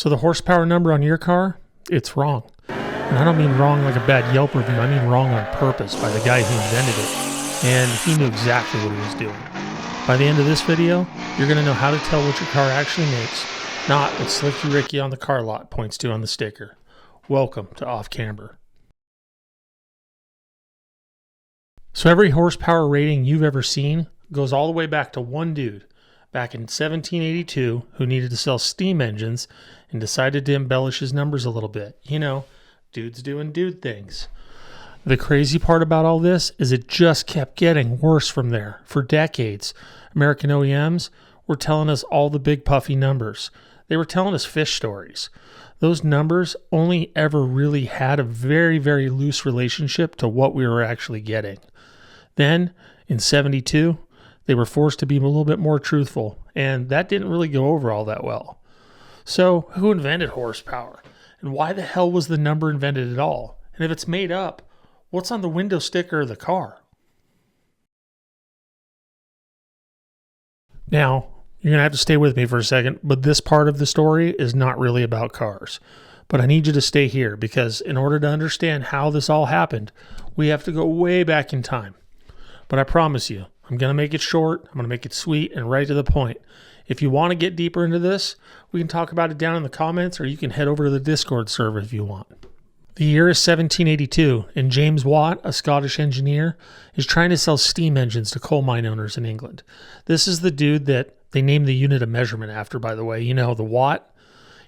So the horsepower number on your car, it's wrong. And I don't mean wrong like a bad Yelp review. I mean wrong on purpose by the guy who invented it. And he knew exactly what he was doing. By the end of this video, you're going to know how to tell what your car actually makes, not what Slicky Ricky on the car lot points to on the sticker. Welcome to Off Camber. So every horsepower rating you've ever seen goes all the way back to one dude back in 1782 who needed to sell steam engines and decided to embellish his numbers a little bit. You know, dudes doing dude things. The crazy part about all this is it just kept getting worse from there. For decades, American OEMs were telling us all the big puffy numbers. They were telling us fish stories. Those numbers only ever really had a very, very loose relationship to what we were actually getting. Then, in 72, they were forced to be a little bit more truthful, and that didn't really go over all that well. So, who invented horsepower? And why the hell was the number invented at all? And if it's made up, what's on the window sticker of the car? Now, you're going to have to stay with me for a second, but this part of the story is not really about cars. But I need you to stay here because in order to understand how this all happened, we have to go way back in time. But I promise you, I'm going to make it short, I'm going to make it sweet and right to the point. If you want to get deeper into this, we can talk about it down in the comments, or you can head over to the Discord server if you want. The year is 1782, and James Watt, a Scottish engineer, is trying to sell steam engines to coal mine owners in England. This is the dude that they named the unit of measurement after, by the way. You know, the watt.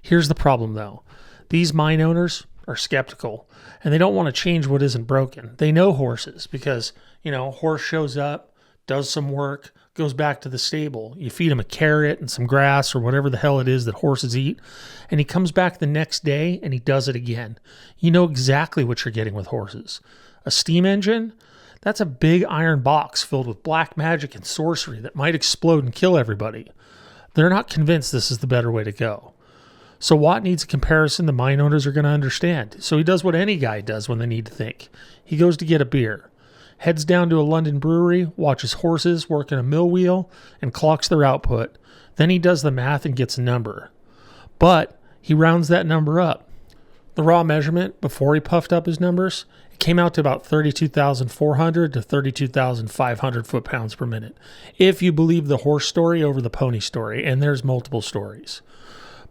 Here's the problem, though. These mine owners are skeptical, and they don't want to change what isn't broken. They know horses because, you know, horse shows up, does some work, goes back to the stable. You feed him a carrot and some grass or whatever the hell it is that horses eat, and he comes back the next day and he does it again. You know exactly what you're getting with horses. A steam engine, that's a big iron box filled with black magic and sorcery that might explode and kill everybody. They're not convinced this is the better way to go. So Watt needs a comparison the mine owners are going to understand. So he does what any guy does when they need to think. He goes to get a beer, heads down to a London brewery, watches horses working a mill wheel, and clocks their output. Then he does the math and gets a number. But he rounds that number up. The raw measurement, before he puffed up his numbers, it came out to about 32,400 to 32,500 foot-pounds per minute, if you believe the horse story over the pony story, and there's multiple stories.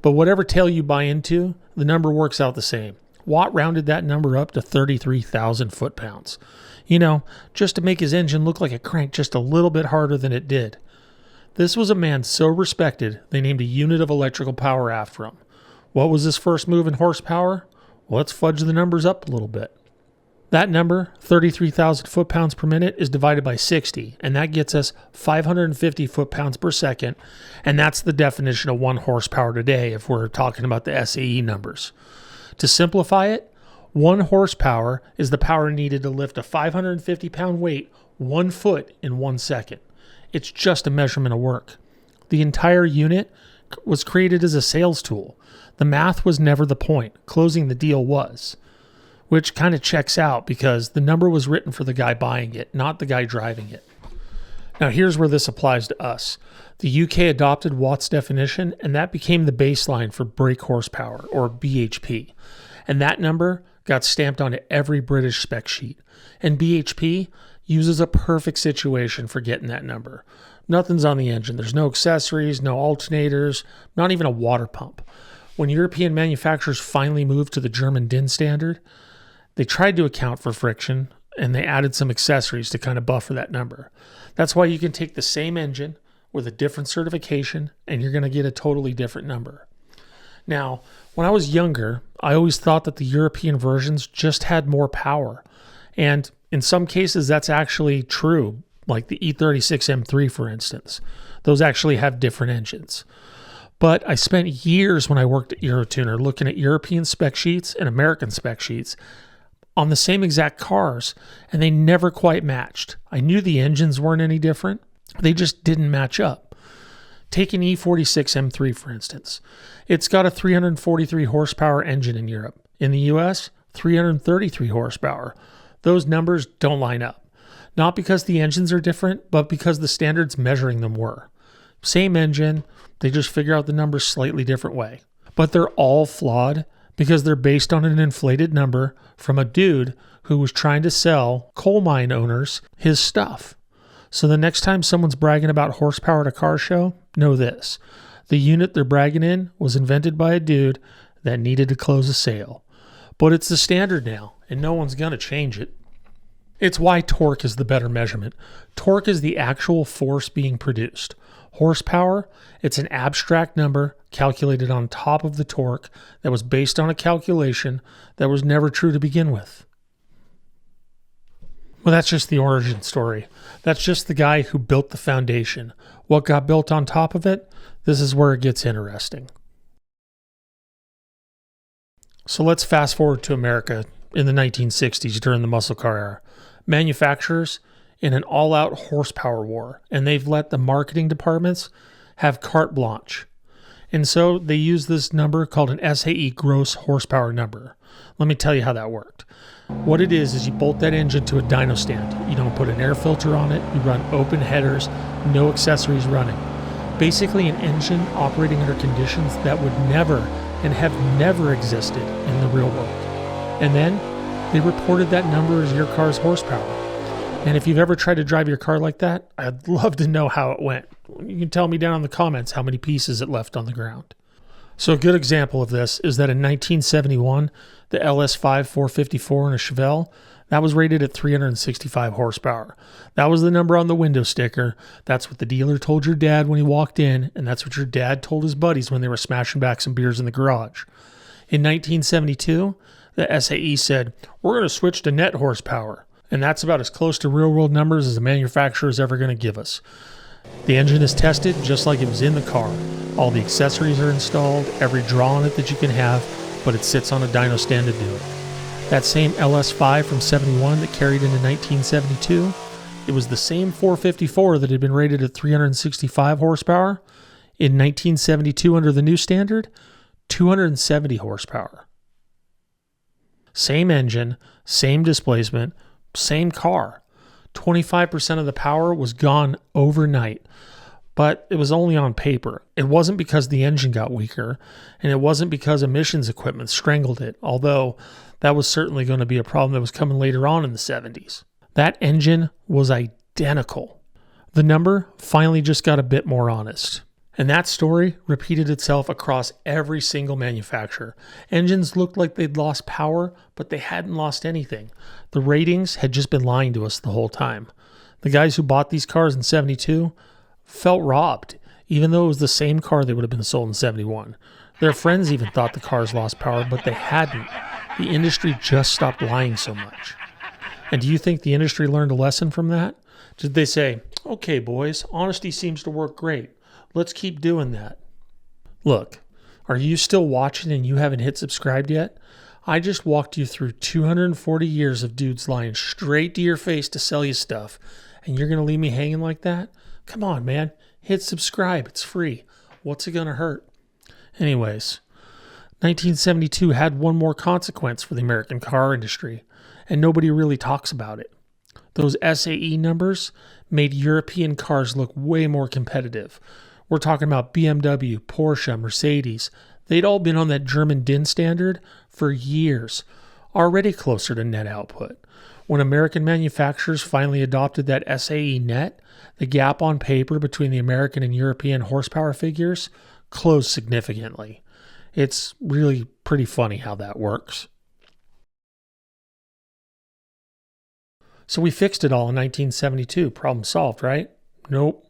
But whatever tale you buy into, the number works out the same. Watt rounded that number up to 33,000 foot-pounds. You know, just to make his engine look like it cranked just a little bit harder than it did. This was a man so respected, they named a unit of electrical power after him. What was his first move in horsepower? Well, let's fudge the numbers up a little bit. That number, 33,000 foot-pounds per minute, is divided by 60, and that gets us 550 foot-pounds per second, and that's the definition of 1 horsepower today if we're talking about the SAE numbers. To simplify it, 1 horsepower is the power needed to lift a 550-pound weight 1 foot in 1 second. It's just a measurement of work. The entire unit was created as a sales tool. The math was never the point. Closing the deal was. Which kind of checks out because the number was written for the guy buying it, not the guy driving it. Now here's where this applies to us. The UK adopted Watt's definition, and that became the baseline for brake horsepower, or BHP. And that number got stamped onto every British spec sheet. And BHP uses a perfect situation for getting that number. Nothing's on the engine. There's no accessories, no alternators, not even a water pump. When European manufacturers finally moved to the German DIN standard, they tried to account for friction, and they added some accessories to kind of buffer that number. That's why you can take the same engine with a different certification, and you're going to get a totally different number. Now, when I was younger, I always thought that the European versions just had more power. And in some cases, that's actually true, like the E36 M3, for instance. Those actually have different engines. But I spent years when I worked at Eurotuner looking at European spec sheets and American spec sheets on the same exact cars, and they never quite matched. I knew the engines weren't any different. They just didn't match up. Take an E46 M3, for instance. It's got a 343 horsepower engine in Europe. In the US, 333 horsepower. Those numbers don't line up. Not because the engines are different, but because the standards measuring them were. Same engine, they just figure out the numbers slightly different way. But they're all flawed because they're based on an inflated number from a dude who was trying to sell coal mine owners his stuff. So the next time someone's bragging about horsepower at a car show, know this. The unit they're bragging in was invented by a dude that needed to close a sale. But it's the standard now, and no one's going to change it. It's why torque is the better measurement. Torque is the actual force being produced. Horsepower, it's an abstract number calculated on top of the torque that was based on a calculation that was never true to begin with. Well, that's just the origin story. That's just the guy who built the foundation. What got built on top of it? This is where it gets interesting. So let's fast forward to America in the 1960s during the muscle car era. Manufacturers in an all-out horsepower war, and they've let the marketing departments have carte blanche. And so they use this number called an SAE Gross horsepower number. Let me tell you how that worked. What it is you bolt that engine to a dyno stand. You don't put an air filter on it. You run open headers, no accessories running. Basically an engine operating under conditions that would never and have never existed in the real world. And then they reported that number as your car's horsepower. And if you've ever tried to drive your car like that, I'd love to know how it went. You can tell me down in the comments how many pieces it left on the ground. So a good example of this is that in 1971, the LS5 454 in a Chevelle, that was rated at 365 horsepower. That was the number on the window sticker. That's what the dealer told your dad when he walked in, and that's what your dad told his buddies when they were smashing back some beers in the garage. In 1972, the SAE said, we're going to switch to net horsepower. And that's about as close to real-world numbers as the manufacturer is ever going to give us. The engine is tested just like it was in the car. All the accessories are installed, every draw on it that you can have, but it sits on a dyno stand to do it. That same LS5 from 71 that carried into 1972, it was the same 454 that had been rated at 365 horsepower. In 1972, under the new standard, 270 horsepower. Same engine, same displacement, same car. 25% of the power was gone overnight, but it was only on paper. It wasn't because the engine got weaker, and it wasn't because emissions equipment strangled it, although that was certainly going to be a problem that was coming later on in the 70s. That engine was identical. The number finally just got a bit more honest. And that story repeated itself across every single manufacturer. Engines looked like they'd lost power, but they hadn't lost anything. The ratings had just been lying to us the whole time. The guys who bought these cars in 72 felt robbed, even though it was the same car they would have been sold in 71. Their friends even thought the cars lost power, but they hadn't. The industry just stopped lying so much. And do you think the industry learned a lesson from that? Did they say, okay, boys, honesty seems to work great. Let's keep doing that. Look, are you still watching and you haven't hit subscribe yet? I just walked you through 240 years of dudes lying straight to your face to sell you stuff, and you're going to leave me hanging like that? Come on, man. Hit subscribe. It's free. What's it going to hurt? Anyways, 1972 had one more consequence for the American car industry, and nobody really talks about it. Those SAE numbers made European cars look way more competitive. We're talking about BMW, Porsche, Mercedes. They'd all been on that German DIN standard for years, already closer to net output. When American manufacturers finally adopted that SAE net, the gap on paper between the American and European horsepower figures closed significantly. It's really pretty funny how that works. So we fixed it all in 1972. Problem solved, right? Nope.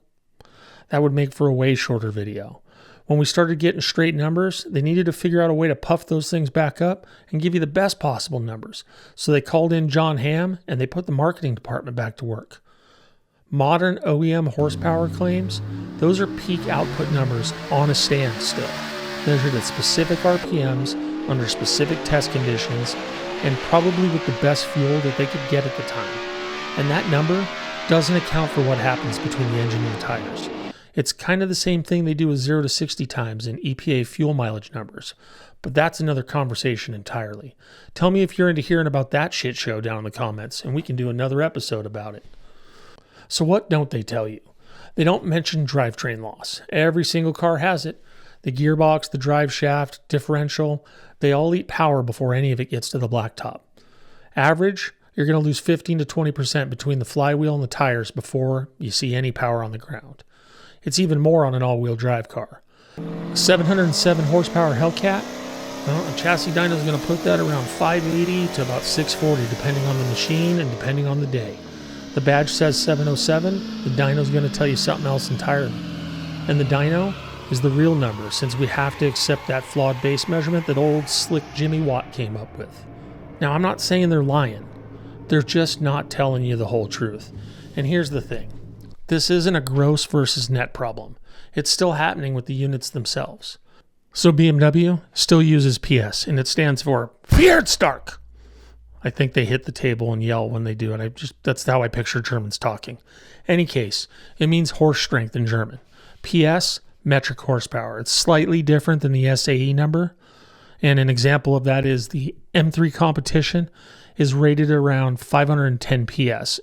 That would make for a way shorter video. When we started getting straight numbers, they needed to figure out a way to puff those things back up and give you the best possible numbers. So they called in John Hamm and they put the marketing department back to work. Modern OEM horsepower claims, those are peak output numbers on a stand still, measured at specific RPMs under specific test conditions and probably with the best fuel that they could get at the time. And that number doesn't account for what happens between the engine and the tires. It's kind of the same thing they do with 0 to 60 times in EPA fuel mileage numbers, but that's another conversation entirely. Tell me if you're into hearing about that shit show down in the comments, and we can do another episode about it. So what don't they tell you? They don't mention drivetrain loss. Every single car has it. The gearbox, the drive shaft, differential, they all eat power before any of it gets to the blacktop. Average, you're going to lose 15 to 20% between the flywheel and the tires before you see any power on the ground. It's even more on an all-wheel drive car. A 707 horsepower Hellcat, well, a chassis dyno is going to put that around 580 to about 640 depending on the machine and depending on the day. The badge says 707, the dyno is going to tell you something else entirely. And the dyno is the real number, since we have to accept that flawed base measurement that old slick Jimmy Watt came up with. Now, I'm not saying they're lying. They're just not telling you the whole truth. And here's the thing. This isn't a gross versus net problem. It's still happening with the units themselves. So BMW still uses PS, and it stands for Viertstark. I think they hit the table and yell when they do it. That's how I picture Germans talking. Any case, it means horse strength in German. PS, metric horsepower. It's slightly different than the SAE number. And an example of that is the M3 competition is rated around 510 PS.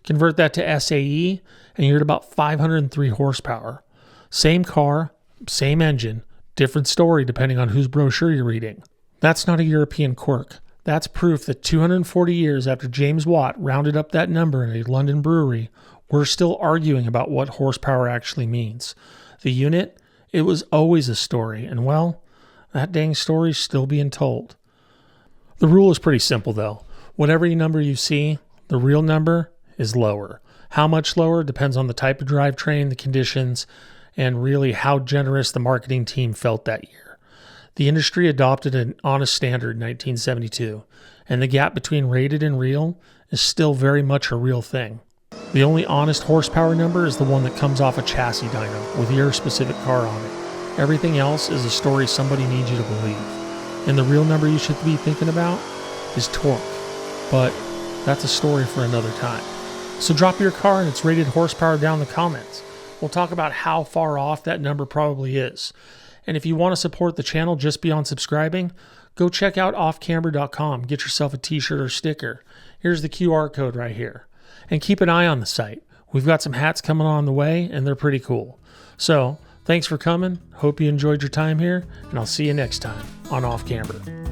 Convert that to SAE and you're at about 503 horsepower. Same car, same engine, different story depending on whose brochure you're reading. That's not a European quirk. That's proof that 240 years after James Watt rounded up that number in a London brewery, we're still arguing about what horsepower actually means. The unit, it was always a story, and well, that dang story's still being told. The rule is pretty simple though. Whatever number you see, the real number is lower. How much lower depends on the type of drivetrain, the conditions, and really how generous the marketing team felt that year. The industry adopted an honest standard in 1972, and the gap between rated and real is still very much a real thing. The only honest horsepower number is the one that comes off a chassis dyno with your specific car on it. Everything else is a story somebody needs you to believe. And the real number you should be thinking about is torque. But that's a story for another time. So drop your car and its rated horsepower down in the comments. We'll talk about how far off that number probably is. And if you want to support the channel just beyond subscribing, go check out offcamber.com. Get yourself a t-shirt or sticker. Here's the QR code right here. And keep an eye on the site. We've got some hats coming on the way, and they're pretty cool. So, thanks for coming. Hope you enjoyed your time here, and I'll see you next time on Off Camber.